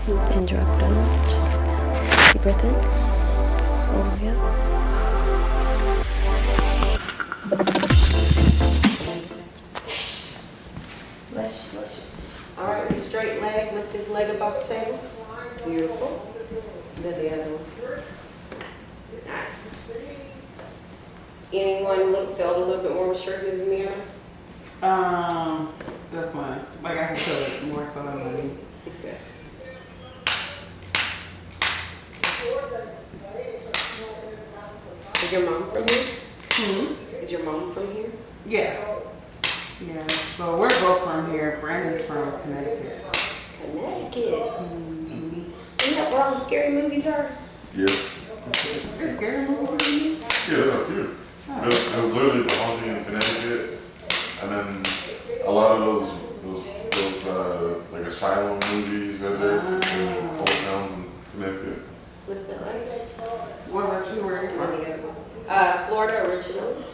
and drop down, just like that. Deep breath in, all the way up. Bless you, bless you. All right, we straight leg, lift this leg above the table. Beautiful. Then the other one. Nice. Anyone felt a little bit more restricted than the other? This one. Like I can feel it more so than the knee. Okay. Is your mom from here? Mm-hmm. Is your mom from here? Yeah. Yeah. So we're both from here. Brandon's from Connecticut. Connecticut. Mm-hmm. Isn't that where all the scary movies are? Yeah. There's scary movies? Yeah, there's a few. Oh. It was literally the haunting in Connecticut, and then a lot of those like asylum movies that they're in old towns in Connecticut. Lift that leg. What about you? Where are you On from? the other one. Florida originally.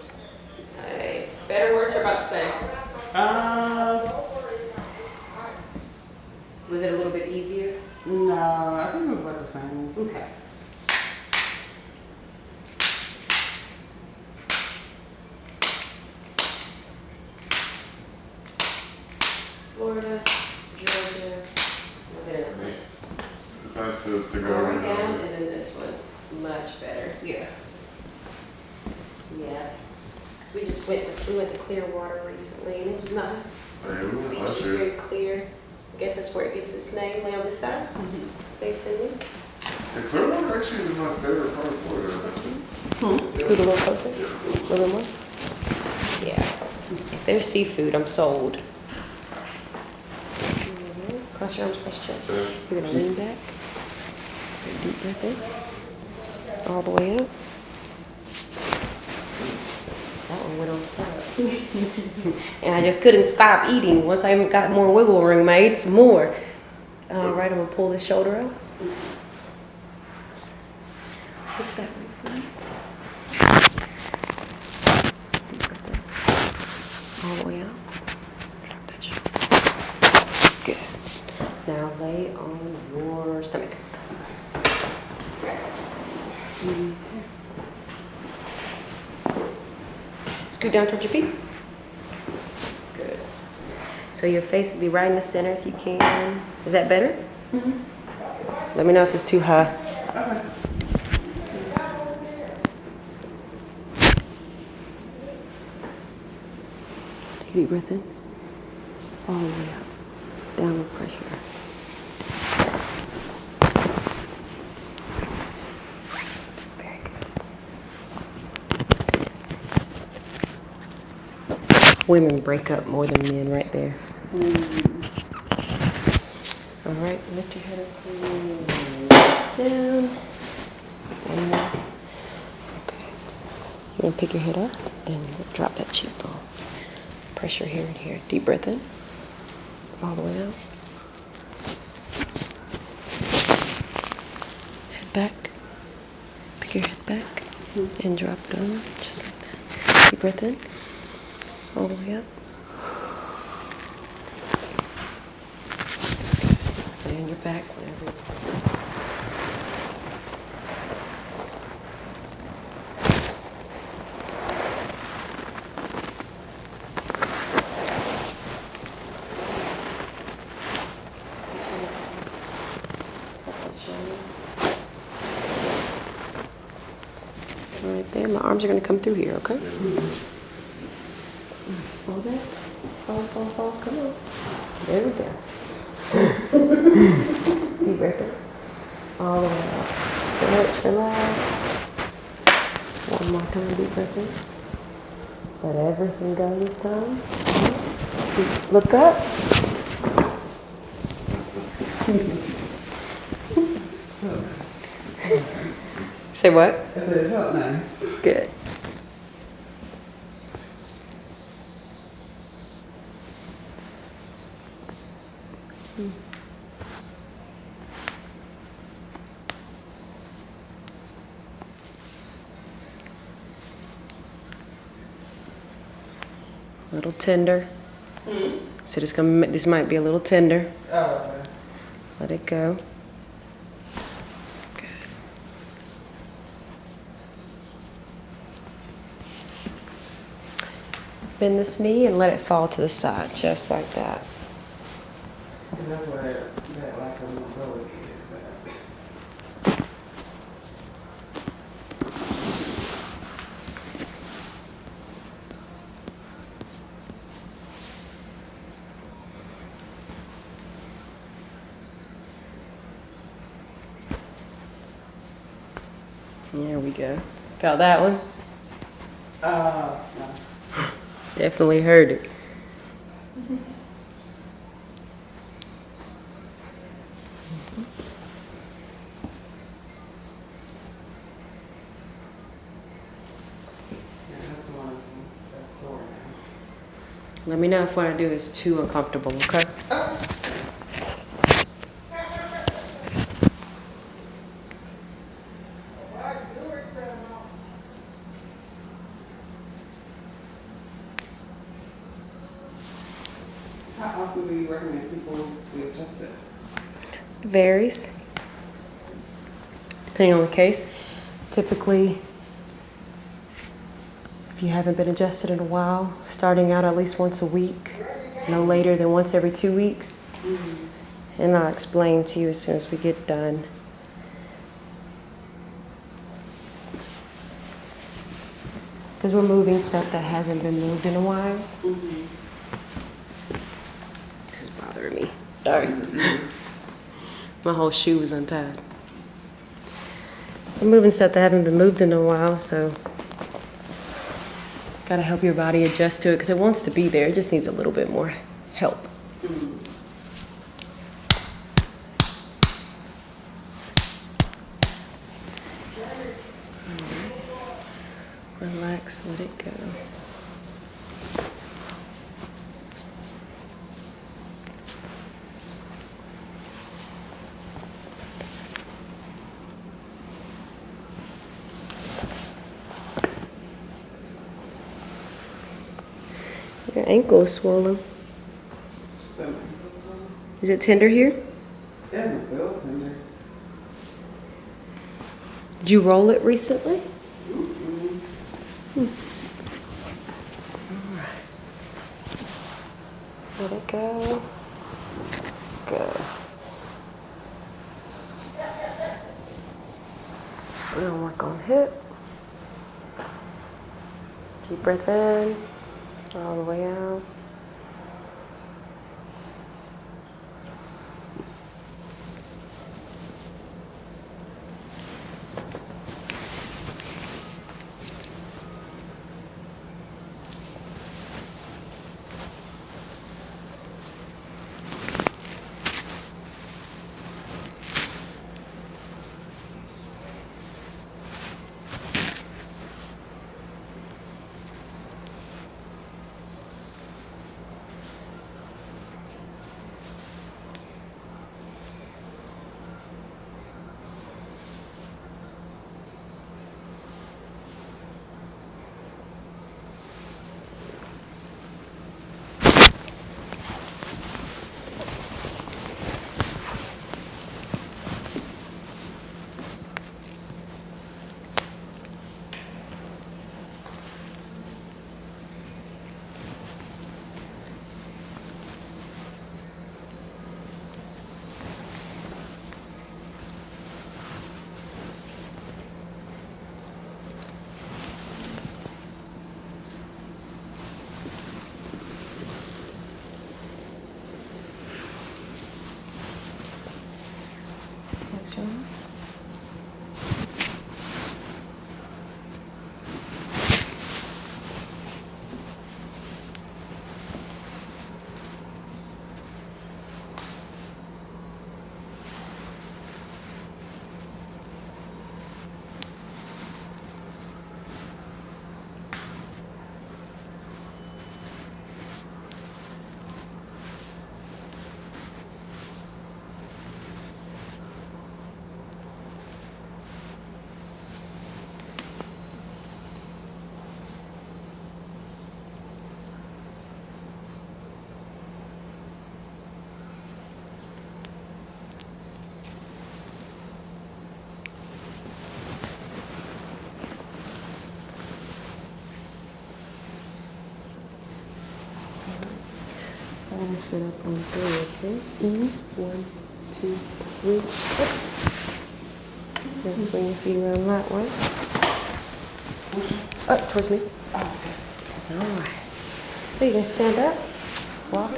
Better, worse, or about the same? Was it a little bit easier? No, I think it was about the same. Okay. Florida, Georgia. What is it? It's nice to go Going around. down, and then this one, much better. Yeah. Yeah. Because we went to Clearwater recently, and it was nice. Hey, we The went beach last was year. very clear. I guess that's where it gets its name, lay on this side. Facing me. And Clearwater actually is my favorite part of Florida. That's Scoot a little closer. A little more. Yeah. If there's seafood, I'm sold. Cross your arms, cross your chest. You're gonna lean back. Deep breath in. All the way up. That one went on side. And I just couldn't stop eating. Once I got more wiggle room, I ate some more. Right, I'm gonna pull this shoulder out. Look that way. All the way out. Drop that shoulder. Good. Now lay on your stomach. Right. Scoot down towards your feet. Good. So your face will be right in the center if you can. Is that better? Mm-hmm. Let me know if it's too high. Okay. Take a deep breath in. All the way up. Downward pressure. Very good. Women break up more than men right there. All right, lift your head up. Down. And, okay. You're going to pick your head up and drop that cheekbone. Pressure here and here. Deep breath in. All the way out. Head back. Pick your head back and drop down just like that. Deep breath in. All the way up. And your back whenever you right there. My arms are going to come through here, okay? Hold that. Fall. Come on. There we go. Deep breath in. All the way up. Stretch, relax. One more time, deep breath in. Let everything go this time. Look up. Say what? I said it felt nice. Good. A little tender. So this might be a little tender. Oh, okay. Let it go. Bend this knee and let it fall to the side, just like that. So that's where that lack of mobility is at. There we go. Felt that one? No. Definitely heard it. Yeah, that's the one that's sore now. Let me know if what I do is too uncomfortable, okay? How often do you recommend people to adjust it? It varies, depending on the case. Typically, if you haven't been adjusted in a while, starting out at least once a week, no later than once every 2 weeks. And I'll explain to you as soon as we get done. Because we're moving stuff that hasn't been moved in a while. This is bothering me. Sorry. My whole shoe was untied. I'm moving stuff that haven't been moved in a while, so gotta help your body adjust to it because it wants to be there. It just needs a little bit more help. Relax, let it go. Your ankle is swollen. So, Is it tender here? it doesn't feel tender. Did you roll it recently? Let it go. Good. We're gonna work on hip. Deep breath in, all the way out. Next one. and sit up on 3, okay? 1, 2, 3. Up. Now swing your feet around that way. Up towards me. All right. So you can stand up, walk.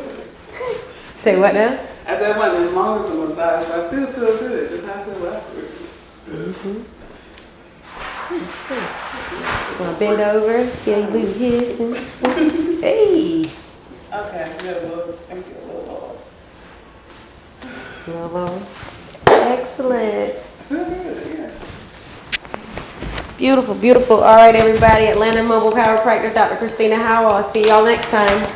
Say what now? I said, well, as long as the massage, but I still feel good. That's how I feel afterwards. That's good. Want to bend over, see how you move your hips. Hey! Okay, good. Well, thank you. A little lower. Roll on. Excellent. Feel good, yeah. Beautiful, beautiful. All right, everybody. Atlanta Mobile Chiropractor, Dr. Kristina Howell. I'll see y'all next time.